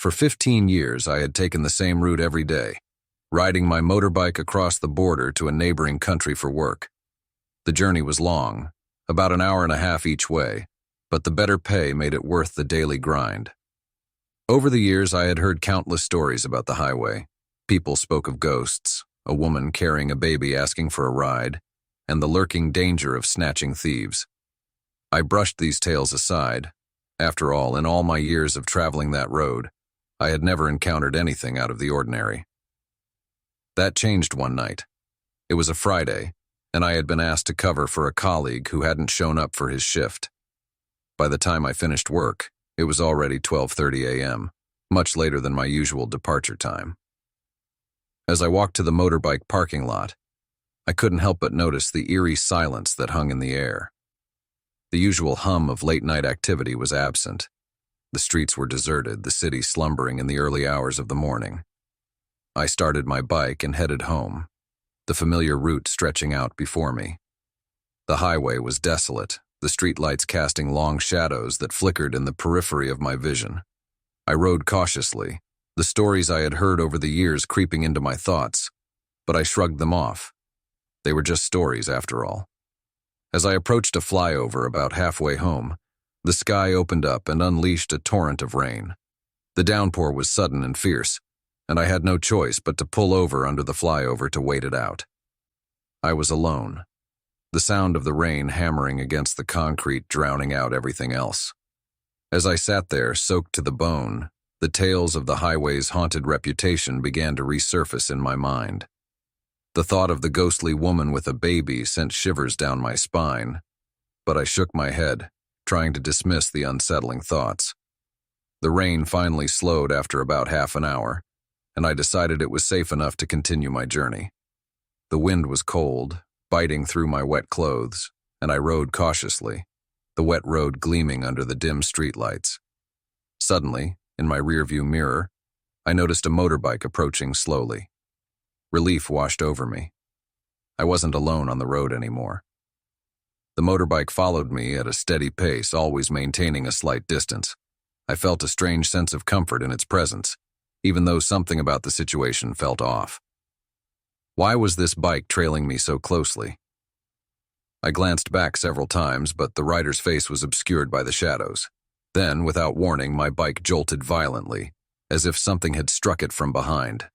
For 15 years, I had taken the same route every day, riding my motorbike across the border to a neighboring country for work. The journey was long, about an hour and a half each way, but the better pay made it worth the daily grind. Over the years, I had heard countless stories about the highway. People spoke of ghosts, a woman carrying a baby asking for a ride, and the lurking danger of snatching thieves. I brushed these tales aside. After all, in all my years of traveling that road, I had never encountered anything out of the ordinary. That changed one night. It was a Friday, and I had been asked to cover for a colleague who hadn't shown up for his shift. By the time I finished work, it was already 12:30 a.m., much later than my usual departure time. As I walked to the motorbike parking lot, I couldn't help but notice the eerie silence that hung in the air. The usual hum of late-night activity was absent. The streets were deserted, the city slumbering in the early hours of the morning. I started my bike and headed home, the familiar route stretching out before me. The highway was desolate, the streetlights casting long shadows that flickered in the periphery of my vision. I rode cautiously, the stories I had heard over the years creeping into my thoughts, but I shrugged them off. They were just stories after all. As I approached a flyover about halfway home, the sky opened up and unleashed a torrent of rain. The downpour was sudden and fierce, and I had no choice but to pull over under the flyover to wait it out. I was alone, the sound of the rain hammering against the concrete drowning out everything else. As I sat there, soaked to the bone, the tales of the highway's haunted reputation began to resurface in my mind. The thought of the ghostly woman with a baby sent shivers down my spine, but I shook my head, trying to dismiss the unsettling thoughts. The rain finally slowed after about half an hour, and I decided it was safe enough to continue my journey. The wind was cold, biting through my wet clothes, and I rode cautiously, the wet road gleaming under the dim streetlights. Suddenly, in my rearview mirror, I noticed a motorbike approaching slowly. Relief washed over me. I wasn't alone on the road anymore. The motorbike followed me at a steady pace, always maintaining a slight distance. I felt a strange sense of comfort in its presence, even though something about the situation felt off. Why was this bike trailing me so closely? I glanced back several times, but the rider's face was obscured by the shadows. Then, without warning, my bike jolted violently, as if something had struck it from behind.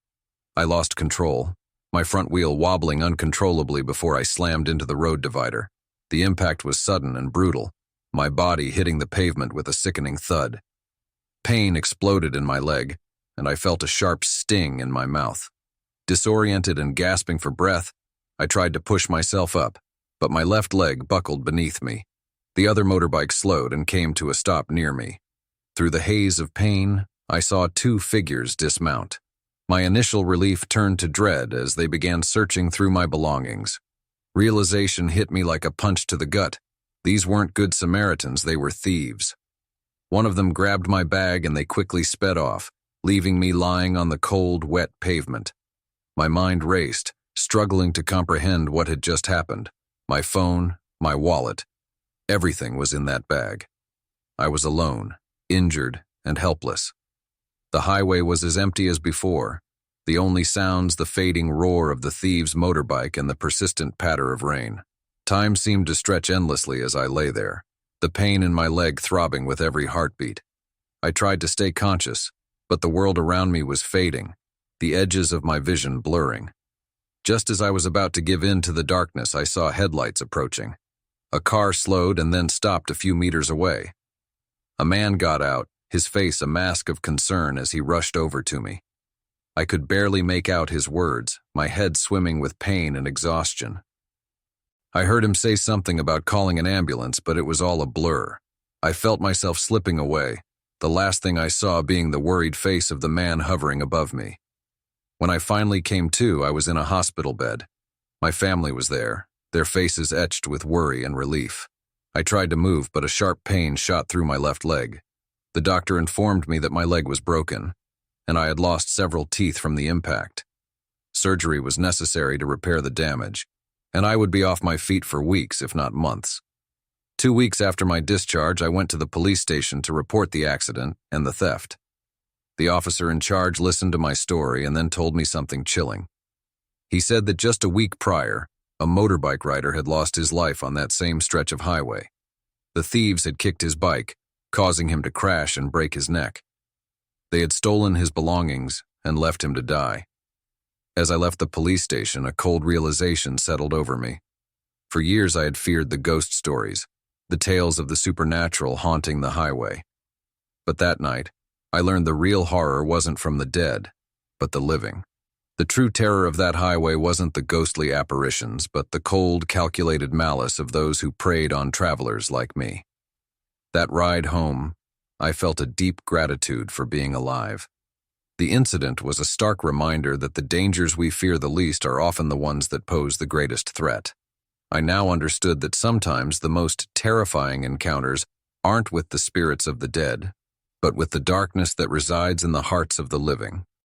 I lost control, my front wheel wobbling uncontrollably before I slammed into the road divider. The impact was sudden and brutal, my body hitting the pavement with a sickening thud. Pain exploded in my leg, and I felt a sharp sting in my mouth. Disoriented and gasping for breath, I tried to push myself up, but my left leg buckled beneath me. The other motorbike slowed and came to a stop near me. Through the haze of pain, I saw two figures dismount. My initial relief turned to dread as they began searching through my belongings. Realization hit me like a punch to the gut. These weren't good Samaritans, they were thieves. One of them grabbed my bag and they quickly sped off, leaving me lying on the cold, wet pavement. My mind raced, struggling to comprehend what had just happened. My phone, my wallet, everything was in that bag. I was alone, injured, and helpless. The highway was as empty as before, the only sounds the fading roar of the thieves' motorbike and the persistent patter of rain. Time seemed to stretch endlessly as I lay there, the pain in my leg throbbing with every heartbeat. I tried to stay conscious, but the world around me was fading, the edges of my vision blurring. Just as I was about to give in to the darkness, I saw headlights approaching. A car slowed and then stopped a few meters away. A man got out, his face a mask of concern as he rushed over to me. I could barely make out his words, my head swimming with pain and exhaustion. I heard him say something about calling an ambulance, but it was all a blur. I felt myself slipping away, the last thing I saw being the worried face of the man hovering above me. When I finally came to, I was in a hospital bed. My family was there, their faces etched with worry and relief. I tried to move, but a sharp pain shot through my left leg. The doctor informed me that my leg was broken, and I had lost several teeth from the impact. Surgery was necessary to repair the damage, and I would be off my feet for weeks, if not months. 2 weeks after my discharge, I went to the police station to report the accident and the theft. The officer in charge listened to my story and then told me something chilling. He said that just a week prior, a motorbike rider had lost his life on that same stretch of highway. The thieves had kicked his bike, causing him to crash and break his neck. They had stolen his belongings and left him to die. As I left the police station, a cold realization settled over me. For years I had feared the ghost stories, the tales of the supernatural haunting the highway. But that night, I learned the real horror wasn't from the dead, but the living. The true terror of that highway wasn't the ghostly apparitions, but the cold, calculated malice of those who preyed on travelers like me. That ride home, I felt a deep gratitude for being alive. The incident was a stark reminder that the dangers we fear the least are often the ones that pose the greatest threat. I now understood that sometimes the most terrifying encounters aren't with the spirits of the dead, but with the darkness that resides in the hearts of the living.